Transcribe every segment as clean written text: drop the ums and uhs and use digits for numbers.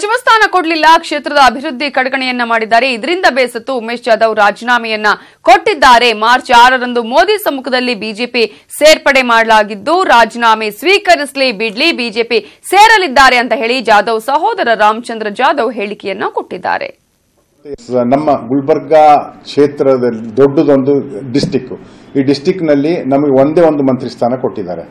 ಸಚಿವ ಸ್ಥಾನ ಕೊಡಲಿಲ್ಲ, ಕ್ಷೇತ್ರದ ಅಭಿವೃದ್ಧಿ ಕಡೆಗಣೆಯನ್ನ ಮಾಡಿದ್ದಾರೆ. ಇದರಿಂದ ಬೇಸತ್ತು ಉಮೇಶ್ ಜಾಧವ್ ರಾಜೀನಾಮೆಯನ್ನ ಕೊಟ್ಟಿದ್ದಾರೆ. ಮಾರ್ಚ್ 6ರಂದು ಮೋದಿ ಸಮ್ಮುಖದಲ್ಲಿ ಬಿಜೆಪಿ ಸೇರ್ಪಡೆ ಮಾಡಲಾಗಿದ್ದು, ರಾಜೀನಾಮೆ ಸ್ವೀಕರಿಸಲಿ ಬಿಡ್ಲಿ ಬಿಜೆಪಿ ಸೇರಲಿದ್ದಾರೆ ಅಂತ ಹೇಳಿ ಜಾಧವ್ ಸಹೋದರ ರಾಮಚಂದ್ರ ಜಾಧವ್ ಹೇಳಿಕೆಯನ್ನ ಕೊಟ್ಟಿದ್ದಾರೆ. ನಮ್ಮ ಗುಲ್ಬರ್ಗ ಕ್ಷೇತ್ರದಲ್ಲಿ ದೊಡ್ಡದೊಂದು ಡಿಸ್ಟಿಕ್. ಈ ಡಿಸ್ಟಿಕ್ ನಲ್ಲಿ ನಮಗೆ ಒಂದೇ ಒಂದು ಮಂತ್ರಿ ಸ್ಥಾನ ಕೊಟ್ಟಿದ್ದಾರೆ.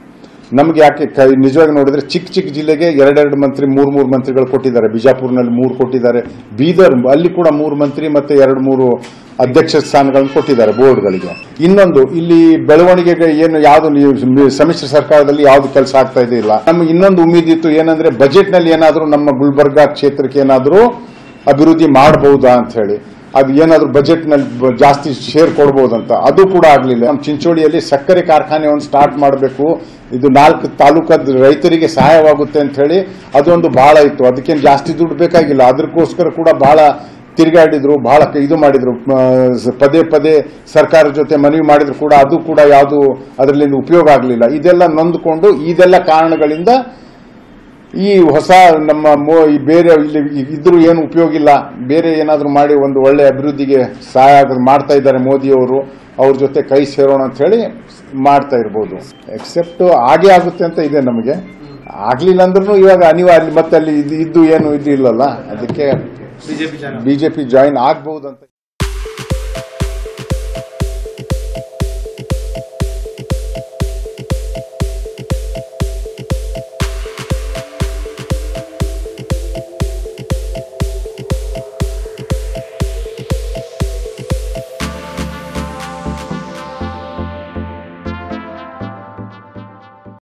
ನಮ್ಗೆ ಯಾಕೆ ನಿಜವಾಗಿ ನೋಡಿದ್ರೆ ಚಿಕ್ಕ ಜಿಲ್ಲೆಗೆ ಎರಡೆರಡು ಮಂತ್ರಿ, ಮೂರು ಮಂತ್ರಿಗಳು ಕೊಟ್ಟಿದ್ದಾರೆ. ಬಿಜಾಪುರ್ನಲ್ಲಿ 3 ಕೊಟ್ಟಿದ್ದಾರೆ. ಬೀದರ್ ಅಲ್ಲಿ ಕೂಡ 3 ಮಂತ್ರಿ ಮತ್ತೆ 2-3 ಅಧ್ಯಕ್ಷ ಸ್ಥಾನಗಳನ್ನು ಕೊಟ್ಟಿದ್ದಾರೆ ಬೋರ್ಡ್ಗಳಿಗೆ. ಇನ್ನೊಂದು ಇಲ್ಲಿ ಬೆಳವಣಿಗೆಗೆ ಏನು ಯಾವ್ದು ಸಮ್ಮಿಶ್ರ ಸರ್ಕಾರದಲ್ಲಿ ಯಾವ್ದು ಕೆಲಸ ಆಗ್ತಾ ಇಲ್ಲ. ನಮ್ಗೆ ಇನ್ನೊಂದು ಉಮೇದಿತ್ತು ಏನಂದ್ರೆ ಬಜೆಟ್ ನಲ್ಲಿ ಏನಾದ್ರೂ ನಮ್ಮ ಗುಲ್ಬರ್ಗ ಕ್ಷೇತ್ರಕ್ಕೆ ಏನಾದ್ರೂ ಅಭಿವೃದ್ಧಿ ಮಾಡಬಹುದಾ ಅಂತ ಹೇಳಿ, ಅದು ಏನಾದ್ರೂ ಬಜೆಟ್ ನಲ್ಲಿ ಜಾಸ್ತಿ ಶೇರ್ ಕೊಡಬಹುದಂತ. ಅದು ಕೂಡ ಆಗ್ಲಿಲ್ಲ. ನಮ್ಮ ಚಿಂಚೋಳಿಯಲ್ಲಿ ಸಕ್ಕರೆ ಕಾರ್ಖಾನೆಯನ್ನು ಸ್ಟಾರ್ಟ್ ಮಾಡಬೇಕು, ಇದು 4 ತಾಲೂಕದ ರೈತರಿಗೆ ಸಹಾಯವಾಗುತ್ತೆ ಅಂತ ಹೇಳಿ ಅದೊಂದು ಬಹಳ ಇತ್ತು. ಅದಕ್ಕೇನು ಜಾಸ್ತಿ ದುಡ್ಡು ಬೇಕಾಗಿಲ್ಲ. ಅದಕ್ಕೋಸ್ಕರ ಕೂಡ ಬಹಳ ತಿರುಗಾಡಿದ್ರು, ಬಹಳ ಇದು ಮಾಡಿದ್ರು. ಪದೇ ಸರ್ಕಾರದ ಜೊತೆ ಮನವಿ ಮಾಡಿದ್ರು ಕೂಡ ಅದು ಕೂಡ ಯಾವುದು ಅದರಲ್ಲಿ ಉಪಯೋಗ ಆಗಲಿಲ್ಲ. ಇದೆಲ್ಲ ನೊಂದ್ಕೊಂಡು ಇದೆಲ್ಲ ಕಾರಣಗಳಿಂದ ಈ ಹೊಸ ನಮ್ಮ ಬೇರೆ ಇಲ್ಲಿ ಇದ್ರೂ ಏನು ಉಪಯೋಗ ಇಲ್ಲ, ಬೇರೆ ಏನಾದ್ರೂ ಮಾಡಿ ಒಂದು ಒಳ್ಳೆ ಅಭಿವೃದ್ಧಿಗೆ ಸಹಾಯ ಮಾಡ್ತಾ ಇದ್ದಾರೆ ಮೋದಿಯವರು. ಅವ್ರ ಜೊತೆ ಕೈ ಸೇರೋಣ ಅಂತ ಹೇಳಿ ಮಾಡ್ತಾ ಇರ್ಬೋದು. ಎಕ್ಸೆಪ್ಟ್ ಹಾಗೆ ಆಗುತ್ತೆ ಅಂತ ಇದೆ. ನಮಗೆ ಆಗ್ಲಿಲ್ಲ ಅಂದ್ರೂ ಇವಾಗ ಅನಿವಾರ್ಯ ಮತ್ತೆ ಅಲ್ಲಿ ಇದ್ದು ಏನು ಇದು ಇಲ್ಲಲ್ಲ, ಅದಕ್ಕೆ ಬಿಜೆಪಿ ಜಾಯಿನ್ ಆಗ್ಬಹುದು ಅಂತ.